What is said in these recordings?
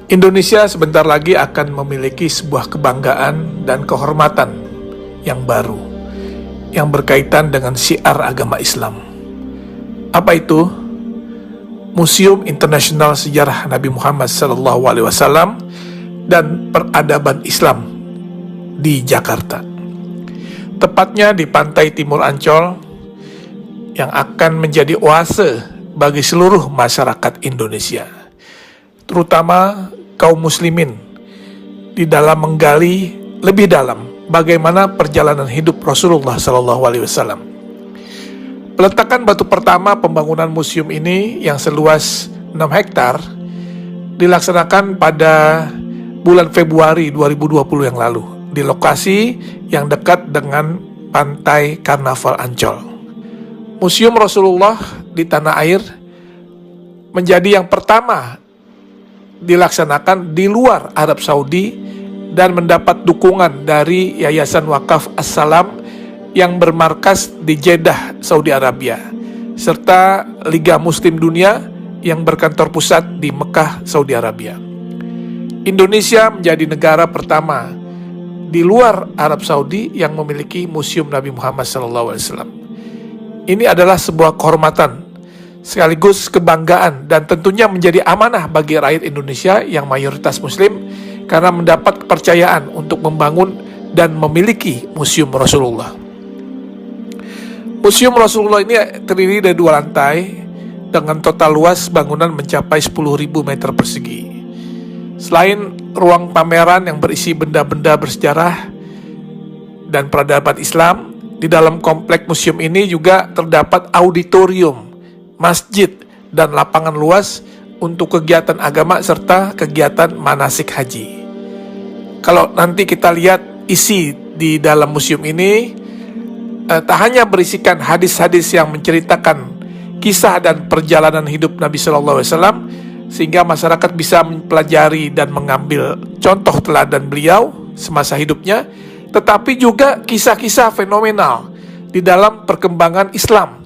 Indonesia sebentar lagi akan memiliki sebuah kebanggaan dan kehormatan yang baru, yang berkaitan dengan syiar agama Islam. Apa itu? Museum Internasional Sejarah Nabi Muhammad SAW dan Peradaban Islam di Jakarta. Tepatnya di pantai timur Ancol, yang akan menjadi oase bagi seluruh masyarakat Indonesia, terutama kaum muslimin, di dalam menggali lebih dalam bagaimana perjalanan hidup Rasulullah SAW. Peletakan batu pertama pembangunan museum ini yang seluas 6 hektar dilaksanakan pada bulan Februari 2020 yang lalu di lokasi yang dekat dengan pantai Karnaval Ancol. Museum Rasulullah di tanah air menjadi yang pertama dilaksanakan di luar Arab Saudi dan mendapat dukungan dari Yayasan Wakaf As-Salam yang bermarkas di Jeddah, Saudi Arabia, serta Liga Muslim Dunia yang berkantor pusat di Mekah, Saudi Arabia. Indonesia menjadi negara pertama di luar Arab Saudi yang memiliki Museum Nabi Muhammad SAW. Ini adalah sebuah kehormatan, sekaligus kebanggaan, dan tentunya menjadi amanah bagi rakyat Indonesia yang mayoritas muslim karena mendapat kepercayaan untuk membangun dan memiliki Museum Rasulullah. Museum Rasulullah ini terdiri dari 2 lantai dengan total luas bangunan mencapai 10.000 meter persegi. Selain ruang pameran yang berisi benda-benda bersejarah dan peradaban Islam, di dalam komplek museum ini juga terdapat auditorium, masjid, dan lapangan luas untuk kegiatan agama serta kegiatan manasik haji. Kalau nanti kita lihat isi di dalam museum ini, tak hanya berisikan hadis-hadis yang menceritakan kisah dan perjalanan hidup Nabi SAW, sehingga masyarakat bisa mempelajari dan mengambil contoh teladan beliau semasa hidupnya, tetapi juga kisah-kisah fenomenal di dalam perkembangan Islam,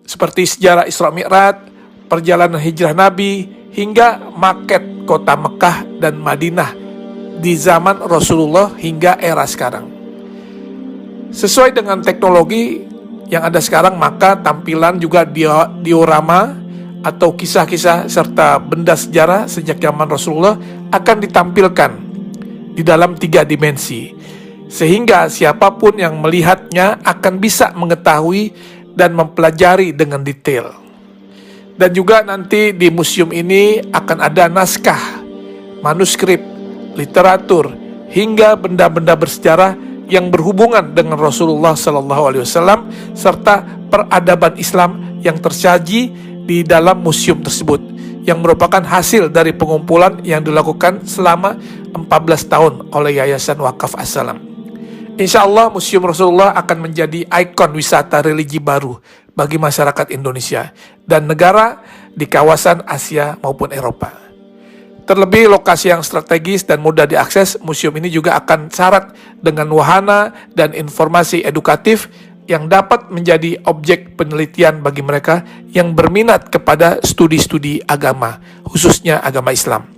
seperti sejarah Isra Mi'raj, perjalanan hijrah Nabi, hingga maket kota Mekah dan Madinah di zaman Rasulullah hingga era sekarang. Sesuai dengan teknologi yang ada sekarang, maka tampilan juga diorama atau kisah-kisah serta benda sejarah sejak zaman Rasulullah akan ditampilkan di dalam 3 dimensi, sehingga siapapun yang melihatnya akan bisa mengetahui dan mempelajari dengan detail. Dan juga nanti di museum ini akan ada naskah, manuskrip, literatur, hingga benda-benda bersejarah yang berhubungan dengan Rasulullah SAW serta peradaban Islam yang tersaji di dalam museum tersebut, yang merupakan hasil dari pengumpulan yang dilakukan selama 14 tahun oleh Yayasan Wakaf As-Salam. Insya Allah Museum Rasulullah akan menjadi ikon wisata religi baru bagi masyarakat Indonesia dan negara di kawasan Asia maupun Eropa. Terlebih lokasi yang strategis dan mudah diakses, museum ini juga akan syarat dengan wahana dan informasi edukatif yang dapat menjadi objek penelitian bagi mereka yang berminat kepada studi-studi agama, khususnya agama Islam.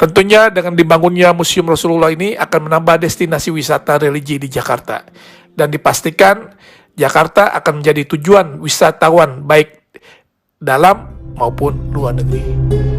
Tentunya dengan dibangunnya Museum Rasulullah ini akan menambah destinasi wisata religi di Jakarta, dan dipastikan Jakarta akan menjadi tujuan wisatawan baik dalam maupun luar negeri.